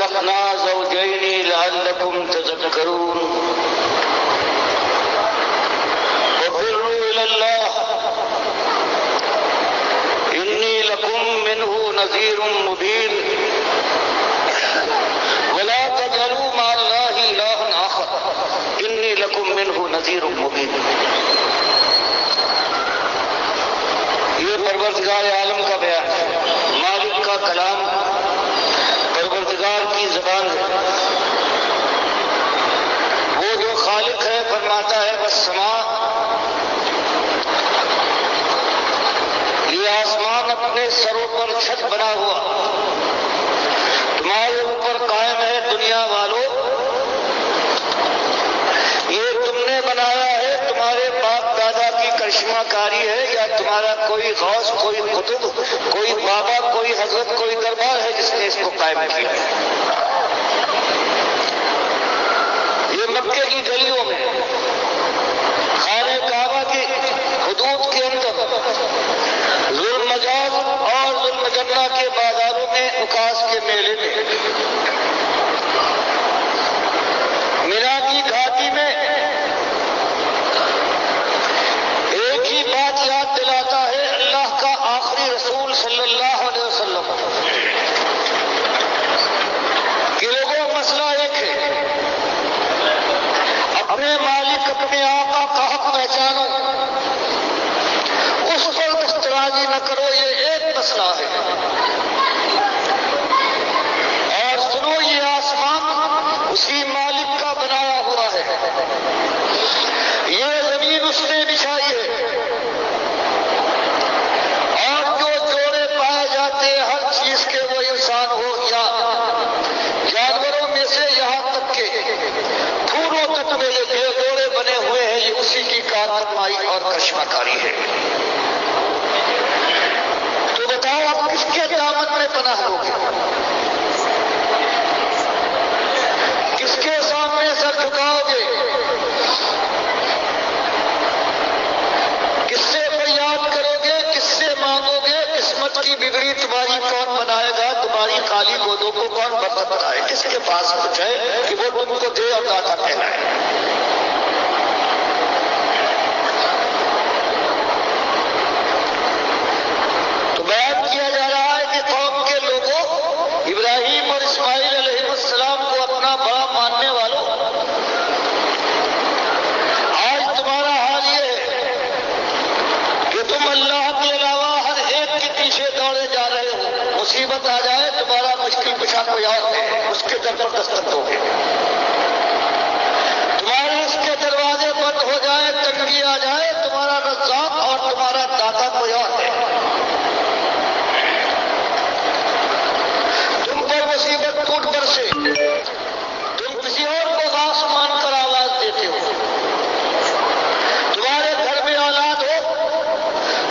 خلقنا زوجين لعلكم تذكرون وفروا إلى الله إني لكم منه نذير مبين ولا تجعلوا مع الله إلها آخر إني لكم منه نذير مبين. یہ پروردگار عالم کا بیان ہے، مالک کا کلام، پروردگار کی زبان ہے. وہ جو خالق ہے فرماتا ہے والسماء، یہ آسمان اپنے سروں پر چھت بنا ہوا تمہارے اوپر قائم ہے. دنیا والوں، یہ تم نے بنایا ہے، تمہارے باپ دادا کی کرشمہ کاری ہے یا تمہارا کوئی غوث، کوئی قطب، کوئی بابا، کوئی حضرت، کوئی دربار ہے جس نے اس کو قائم کیا ہے؟ یہ مکے کی گلیوں میں، خانہ کعبہ کی حدود کے اندر، ذوالمجاز اور ذوالمجنہ کے بازاروں میں، عکاس کے میلے میں، مینا کی گھاٹی میں ایک ہی بات یاد دلاتا ہے اللہ کا آخری رسول صلی اللہ علیہ وسلم کہ لوگوں مسئلہ ایک ہے، اپنے مالک، اپنے آقا کا حق پہچانو، اس پر دسترازی نہ کرو، یہ ایک مسئلہ ہے. اور سنو، یہ آسمان اسی مالک کا بنایا ہوا ہے، یہ زمین اس نے بچھائی ہے، اور جو جوڑے پائے جاتے ہیں ہر چیز کے، وہ انسان ہو یا جانوروں میں سے یہاں تک کہ پھولوں تک میں یہ جوڑے بنے ہوئے ہیں، یہ اسی کی کار فرمائی اور کرشمہ کاری ہے. تو بتاؤ آپ کس کے دامن میں پناہ لوگے؟ کس کے سامنے سر جھکاؤ گے؟ کس سے فریاد کرو گے؟ کس سے مانگو گے؟ قسمت کی بگڑی تمہاری کون بنائے گا؟ تمہاری کالی گودوں کو کون برکت بنائے؟ کس کے پاس کچھ ہے کہ وہ تم کو دے اور داتا کہلائے؟ تو بیان کیا جا رہا ہے کہ قوم کے لوگوں، ابراہیم اور اسماعیل علیہ السلام کو اپنا بڑا ماننے والوں، آج تمہارا حال یہ ہے کہ تم اللہ کے علاوہ ہر ایک کے پیچھے دوڑے جا رہے ہو. مصیبت آ جائے، تمہارا مشکل کشا کوئی اور ہے، اس کے در پر دستک دو گے. تمہارے اس کے دروازے بند ہو جائے، تنگی آ جائے، تمہارا رزاق اور تمہارا داتا کوئی اور ہے. تم پر مصیبت ٹوٹ برسے، تم کسی اور کو غاص مان کر آواز دیتے ہو. تمہارے گھر میں اولاد ہو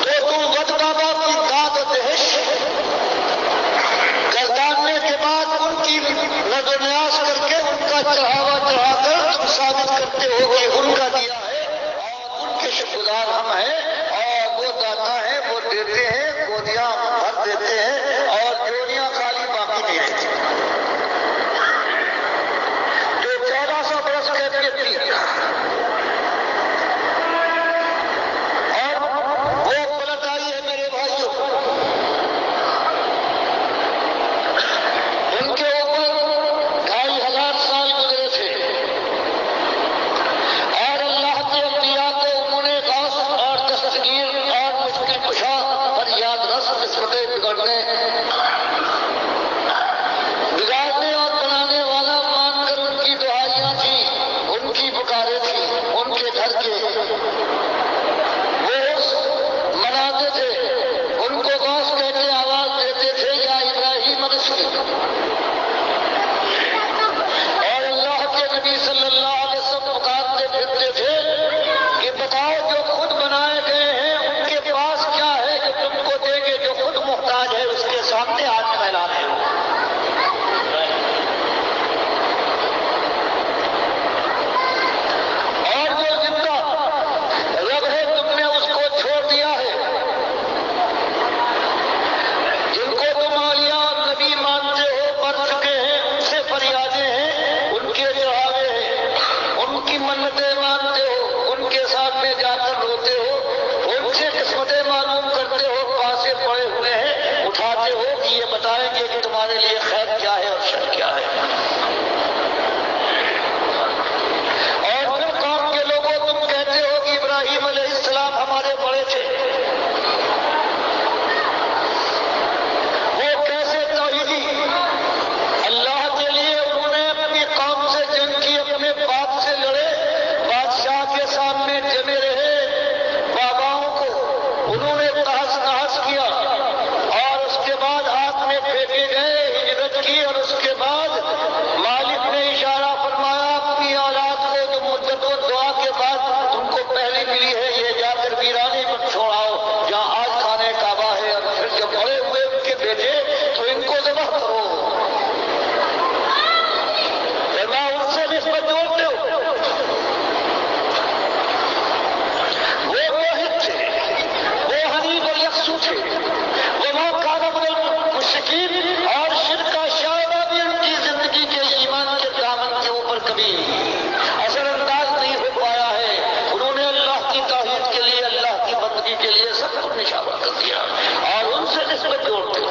تو تم ود بابا کی داد و دہش گرداننے کے بعد ان کی نظر و نیاز کر کے ان کا چڑھاوا چڑھا کر تم ثابت کرتے ہو کہ ان کا دیا ہے اور ان کے شکر گزار ہم ہیں اور وہ داتا ہے، تمہارے لیے خیر کیا ہے اور شر کیا ہے۔ اور پھر قوم کے لوگوں تم کہتے ہو کہ ابراہیم علیہ السلام ہمارے بڑے تھے، وہ کیسے توحیدی اللہ کے لیے انہوں نے اپنی قوم سے جنگ کی، اپنے باپ سے لڑے، بادشاہ کے سامنے جمے رہے، باباؤں کو انہوں نے تحس نحس کیا، اور اس کے بعد آگ میں پھینکے گئے، ہجرت کی، اور اس کے بعد مالک نے اشارہ فرمایا اپنی اولاد کو جو مدت و دعا کے بعد تم کو پہلی ملی ہے، یہ جا کر ویرانے پر چھوڑاؤ جہاں آج خانہ کعبہ ہے، اور پھر جب بڑے ہوئے ان کے بیٹے تو ان کو ذبح کرو۔ میں ان سے نسبت جوڑتے ہو، وہ موحد تھے، وہ حنیف اور یکسو تھے، وہ ماں کانا بدل مشرکین، اور شرک کا شائبہ بھی ان کی زندگی کے ایمان کے دامن کے اوپر کبھی اثر انداز نہیں ہو پایا ہے۔ انہوں نے اللہ کی توحید کے لیے، اللہ کی بندگی کے لیے سب کچھ نشاور کر دیا، اور ان سے نسبت جوڑتے ہو۔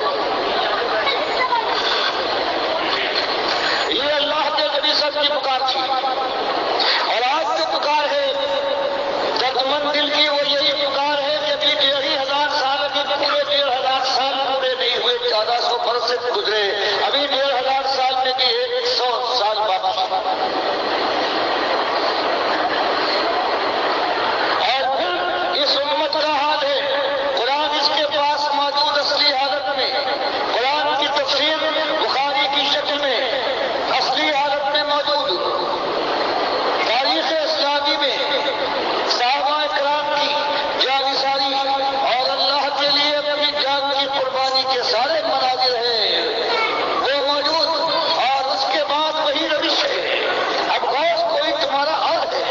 یہ اللہ کے نبی صاحب کی پکار تھی، اور آج جو پکار ہے دردمند دل کی، وہ یہی پکار ہے کہ ابھی 1500 سال، ابھی پورے 1500 سال پورے نہیں ہوئے، 1400 برس سے گزرے، ابھی 1500 سال میں بھی 100 سال باقی، اور پھر اس امت کا حال ہے۔ قرآن اس کے پاس موجود اصلی حالت میں، قرآن کی تفسیر بخاری کی شکل میں اصلی حالت میں موجود، تاریخ اسلامی میں صحابہ کرام کی جانثاری اور اللہ کے لیے اپنی جان کی قربانی کے سارے مناظر ہیں، وہ موجود، اور اس کے بعد وہی روش ہے۔ اب غوث کوئی تمہارا اور ہے،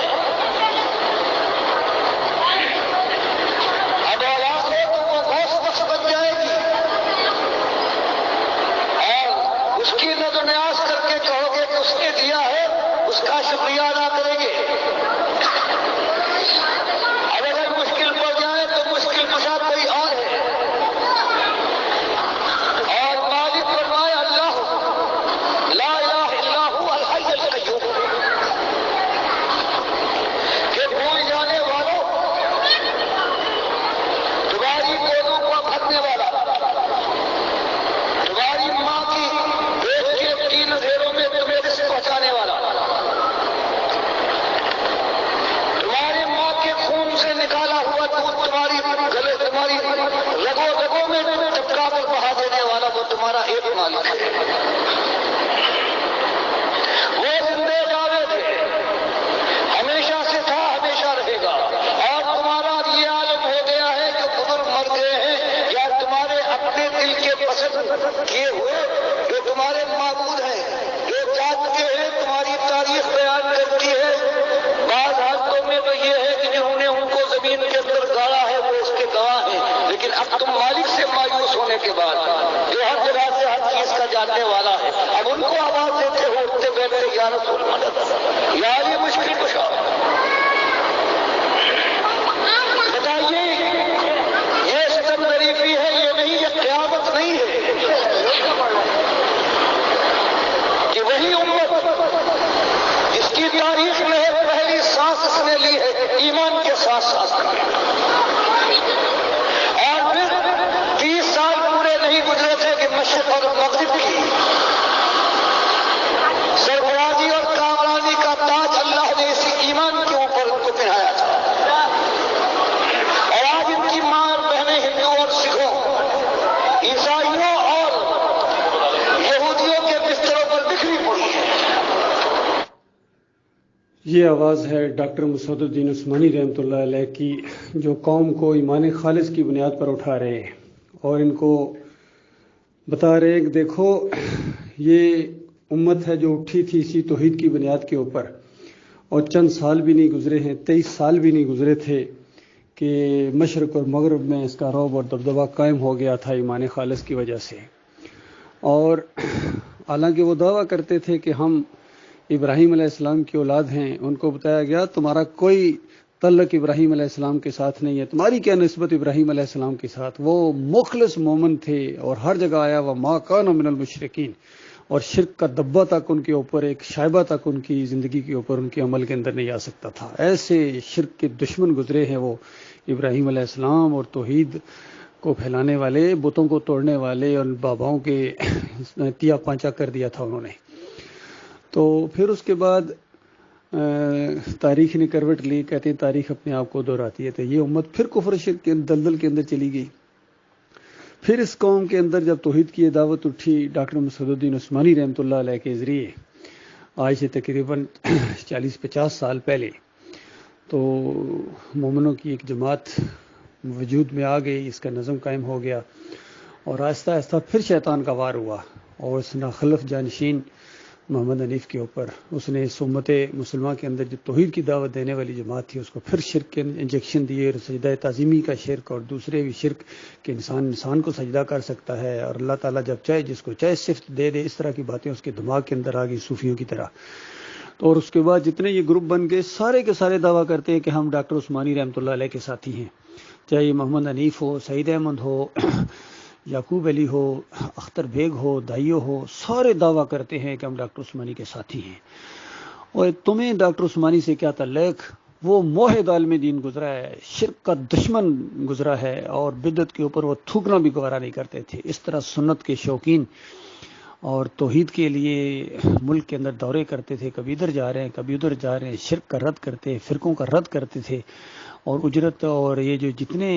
اب اولاد ہو تو وہ غوث بخش بن جائے گی، اور اس کی نظر و نیاز کر کے کہو گے کہ اس نے دیا ہے، اس کا شکریہ ادا کریں گے۔ اب اگر مشکل پڑ جائے تو مشکل کشا کوئی اور ہے، اور مالک فرمائے اللہ لا الہ الا هو الحی القیوم، کہ بھول جانے والوں، تمہاری گودوں کو بھرنے والا، تمہاری ماں کی پیٹ کے 3 اندھیروں میں تمہیں رزق پہنچانے والا، تمہاری ماں کے خون سے نکالا ہوا دودھ تمہاری گلے، تمہاری رگوں رگوں میں چپکا کر بہا دینے والا، وہ تمہارا ایک مالک ہے۔ وہ زندے جاوید ہے، ہمیشہ سے تھا، ہمیشہ رہے گا، اور تمہارا یہ عالم ہو گیا ہے کہ بزرگ مر گئے ہیں، یا تمہارے اپنے دل کے پسند کیے ہوئے جو تمہارے معبود ہیں، جو جات کے ہیں، تمہاری تاریخ بیان کرتی ہے۔ بعض حالتوں میں تو یہ ہے کہ جنہوں نے ان کو زمین کے اندر گاڑا ہے وہ اس کے گواہ ہیں، لیکن اب تم مالک سے مایوس ہونے کے بعد، جو ہر جگہ سے ہر چیز کا جاننے والا ہے، اب ان کو آواز دیتے ہو اٹھتے بیٹھتے یا رسول مدد، یا یہ مشکل کشا۔ بتائیے یہ ستم ظریفی ہے، یہ نہیں، یہ قیامت نہیں ہے، کہ وہی امت جس کی تاریخ میں پہلی سانس اس نے لی ہے ایمان کے ساتھ ساتھ، اور پھر 30 سال پورے نہیں گزرے تھے کہ مشرق اور مغرب کی سربراہی اور کامرانی کا تاج اللہ نے اسی ایمان کے اوپر ان کو پہنایا تھا، اور آج ان کی ماں اور بہنیں ہندوؤں اور سکھوں، عیسائیوں اور یہودیوں کے بستروں پر بکھری پڑی ہے۔ یہ آواز ہے ڈاکٹر مسعود الدین عثمانی رحمۃ اللہ علیہ کی، جو قوم کو ایمان خالص کی بنیاد پر اٹھا رہے ہیں، اور ان کو بتا رہے ہیں کہ دیکھو یہ امت ہے جو اٹھی تھی اسی توحید کی بنیاد کے اوپر، اور چند سال بھی نہیں گزرے ہیں، 23 سال بھی نہیں گزرے تھے کہ مشرق اور مغرب میں اس کا رعب اور دبدبہ قائم ہو گیا تھا ایمان خالص کی وجہ سے۔ اور حالانکہ وہ دعویٰ کرتے تھے کہ ہم ابراہیم علیہ السلام کی اولاد ہیں، ان کو بتایا گیا تمہارا کوئی تعلق ابراہیم علیہ السلام کے ساتھ نہیں ہے، تمہاری کیا نسبت ابراہیم علیہ السلام کے ساتھ؟ وہ مخلص مومن تھے اور ہر جگہ آیا وہ ما کان من المشرکین، اور شرک کا دبا تک ان کے اوپر، ایک شائبہ تک ان کی زندگی کے اوپر، ان کے عمل کے اندر نہیں آ سکتا تھا۔ ایسے شرک کے دشمن گزرے ہیں وہ ابراہیم علیہ السلام، اور توحید کو پھیلانے والے، بتوں کو توڑنے والے، اور باباؤں کے تیا پانچا کر دیا تھا انہوں نے۔ تو پھر اس کے بعد تاریخ نے کروٹ لی، کہتے ہیں تاریخ اپنے آپ کو دہراتی ہے، تو یہ امت پھر کفر شرک کے دلدل کے اندر چلی گئی۔ پھر اس قوم کے اندر جب توحید کی دعوت اٹھی ڈاکٹر مسعود الدین عثمانی رحمۃ اللہ علیہ کے ذریعے، آج سے تقریباً 40-50 سال پہلے، تو مومنوں کی ایک جماعت وجود میں آ گئی، اس کا نظم قائم ہو گیا، اور آہستہ آہستہ پھر شیطان کا وار ہوا، اور اس نے خلف جانشین محمد حنیف کے اوپر، اس نے اس امت مسلمہ کے اندر جو توحید کی دعوت دینے والی جماعت تھی، اس کو پھر شرک کے انجیکشن دیے، اور سجدہ تعظیمی کا شرک اور دوسرے بھی شرک کہ انسان کو سجدہ کر سکتا ہے، اور اللہ تعالیٰ جب چاہے جس کو چاہے صفت دے دے، اس طرح کی باتیں اس کے دماغ کے اندر آ گئی صوفیوں کی طرح۔ تو اور اس کے بعد جتنے یہ گروپ بن گئے، سارے کے سارے دعویٰ کرتے ہیں کہ ہم ڈاکٹر عثمانی رحمۃ اللہ علیہ کے ساتھی ہیں، چاہے یہ محمد حنیف ہو، سعید احمد ہو، یعقوب علی ہو، اختر بیگ ہو، دائیو ہو، سارے دعویٰ کرتے ہیں کہ ہم ڈاکٹر عثمانی کے ساتھی ہیں۔ اور تمہیں ڈاکٹر عثمانی سے کیا تعلق؟ وہ موحد عالم دین گزرا ہے، شرک کا دشمن گزرا ہے، اور بدعت کے اوپر وہ تھوکنا بھی گوارا نہیں کرتے تھے۔ اس طرح سنت کے شوقین اور توحید کے لیے ملک کے اندر دورے کرتے تھے، کبھی ادھر جا رہے ہیں کبھی ادھر جا رہے ہیں، شرک کا رد کرتے، فرقوں کا رد کرتے تھے، اور اجرت اور یہ جو جتنے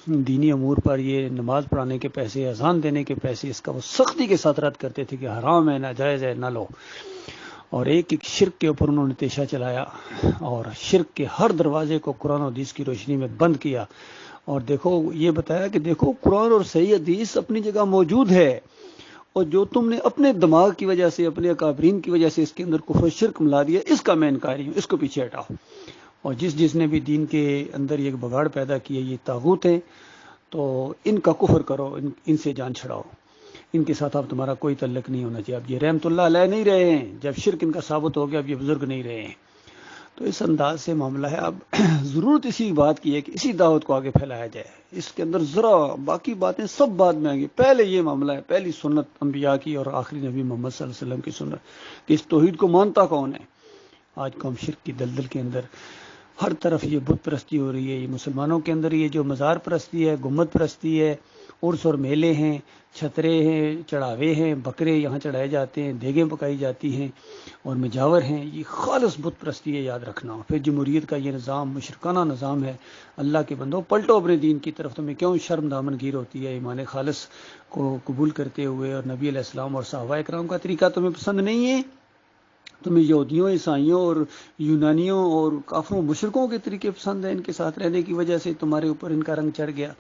دینی امور پر یہ نماز پڑھانے کے پیسے، اذان دینے کے پیسے، اس کا وہ سختی کے ساتھ رد کرتے تھے کہ حرام ہے، ناجائز ہے، نہ لو۔ اور ایک ایک شرک کے اوپر انہوں نے تیشہ چلایا، اور شرک کے ہر دروازے کو قرآن و حدیث کی روشنی میں بند کیا، اور دیکھو یہ بتایا کہ دیکھو قرآن اور صحیح حدیث اپنی جگہ موجود ہے، اور جو تم نے اپنے دماغ کی وجہ سے، اپنے اکابرین کی وجہ سے اس کے اندر کفر شرک ملا دیا، اس کا میں انکاری ہوں، اس کو پیچھے ہٹاؤ۔ اور جس نے بھی دین کے اندر یہ بگاڑ پیدا کیا، یہ طاغوت ہیں، تو ان کا کفر کرو، ان سے جان چھڑاؤ، ان کے ساتھ اب تمہارا کوئی تعلق نہیں ہونا چاہیے۔ اب یہ رحمت اللہ علیہ نہیں رہے ہیں، جب شرک ان کا ثابت ہو گیا، اب یہ بزرگ نہیں رہے ہیں۔ تو اس انداز سے معاملہ ہے۔ اب ضرورت اسی بات کی ہے کہ اسی دعوت کو آگے پھیلایا جائے، اس کے اندر ذرا باقی باتیں سب بعد میں آئیں گی، پہلے یہ معاملہ ہے، پہلی سنت انبیاء کی اور آخری نبی محمد صلی اللہ علیہ وسلم کی سنت کہ اس توحید کو مانتا کون ہے۔ آج قوم شرک کی دلدل کے اندر ہر طرف یہ بت پرستی ہو رہی ہے، یہ مسلمانوں کے اندر یہ جو مزار پرستی ہے، گنبد پرستی ہے، عرس اور میلے ہیں، چھترے ہیں، چڑھاوے ہیں، بکرے یہاں چڑھائے جاتے ہیں، دیگیں پکائی جاتی ہیں، اور مجاور ہیں، یہ خالص بت پرستی ہے، یاد رکھنا۔ پھر جمہوریت کا یہ نظام مشرکانہ نظام ہے۔ اللہ کے بندوں پلٹو اپنے دین کی طرف، تمہیں کیوں شرم دامن گیر ہوتی ہے؟ ایمان خالص کو قبول کرتے ہوئے، اور نبی علیہ السلام اور صحابہ کرام کا طریقہ تمہیں پسند نہیں ہے؟ تمہیں یہودیوں، عیسائیوں اور یونانیوں اور کافروں مشرکوں کے طریقے پسند ہیں، ان کے ساتھ رہنے کی وجہ سے تمہارے اوپر ان کا رنگ چڑھ گیا۔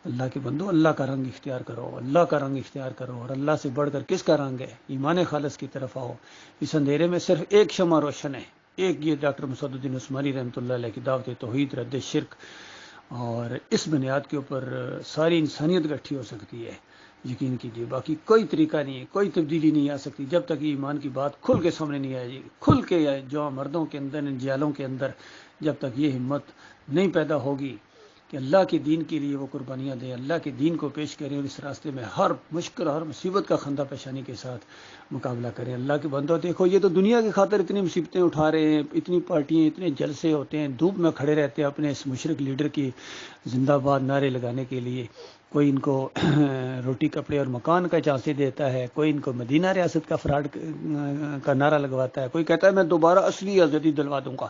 اللہ کے بندو، اللہ کا رنگ اختیار کرو، اللہ کا رنگ اختیار کرو، اور اللہ سے بڑھ کر کس کا رنگ ہے؟ ایمان خالص کی طرف آؤ۔ اس اندھیرے میں صرف ایک شمع روشن ہے، ایک یہ ڈاکٹر مسعود الدین عثمانی رحمۃ اللہ علیہ کی دعوت توحید، رد شرک، اور اس بنیاد کے اوپر ساری انسانیت گٹھی ہو سکتی ہے، یقین کیجیے۔ باقی کوئی طریقہ نہیں ہے، کوئی تبدیلی نہیں آ سکتی جب تک ایمان کی بات کھل کے سامنے نہیں آئے گی، کھل کے جو مردوں کے اندر، ان جیلوں کے اندر، جب تک یہ ہمت نہیں پیدا ہوگی کہ اللہ کے دین کے لیے وہ قربانیاں دیں، اللہ کے دین کو پیش کریں، اور اس راستے میں ہر مشکل، ہر مصیبت کا خندہ پیشانی کے ساتھ مقابلہ کریں۔ اللہ کے بندو دیکھو، یہ تو دنیا کی خاطر اتنی مصیبتیں اٹھا رہے ہیں، اتنی پارٹیاں، اتنے جلسے ہوتے ہیں، دھوپ میں کھڑے رہتے ہیں اپنے اس مشرک لیڈر کی زندہ باد نعرے لگانے کے لیے۔ کوئی ان کو روٹی کپڑے اور مکان کا چانسے دیتا ہے، کوئی ان کو مدینہ ریاست کا فراڈ کا نعرہ لگواتا ہے، کوئی کہتا ہے میں دوبارہ اصلی آزادی دلوا دوں گا۔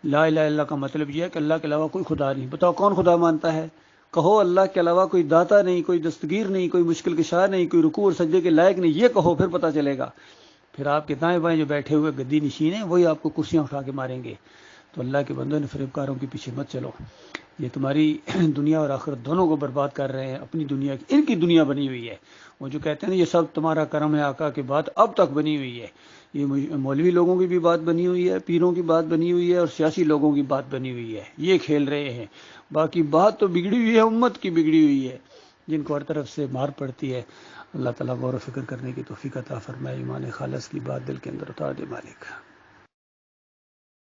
لا الہ الا اللہ کا مطلب یہ ہے کہ اللہ کے علاوہ کوئی خدا نہیں۔ بتاؤ کون خدا مانتا ہے؟ کہو اللہ کے علاوہ کوئی داتا نہیں، کوئی دستگیر نہیں، کوئی مشکل کشا نہیں، کوئی رکوع اور سجدے کے لائق نہیں، یہ کہو، پھر پتہ چلے گا۔ پھر آپ کے دائیں بائیں جو بیٹھے ہوئے گدی نشین ہیں، وہی آپ کو کرسیاں اٹھا کے ماریں گے۔ تو اللہ کے بندوں نے فریبکاروں کے پیچھے مت چلو، یہ تمہاری دنیا اور آخرت دونوں کو برباد کر رہے ہیں۔ اپنی دنیا کی، ان کی دنیا بنی ہوئی ہے، وہ جو کہتے ہیں نا یہ سب تمہارا کرم ہے آقا کی بات اب تک بنی ہوئی ہے، یہ مولوی لوگوں کی بھی بات بنی ہوئی ہے، پیروں کی بات بنی ہوئی ہے، اور سیاسی لوگوں کی بات بنی ہوئی ہے، یہ کھیل رہے ہیں۔ باقی بات تو بگڑی ہوئی ہے، امت کی بگڑی ہوئی ہے، جن کو ہر طرف سے مار پڑتی ہے۔ اللہ تعالیٰ غور و فکر کرنے کی توفیق عطا فرمائے، ایمان خالص کی بات دل کے اندر اتار دے مالک۔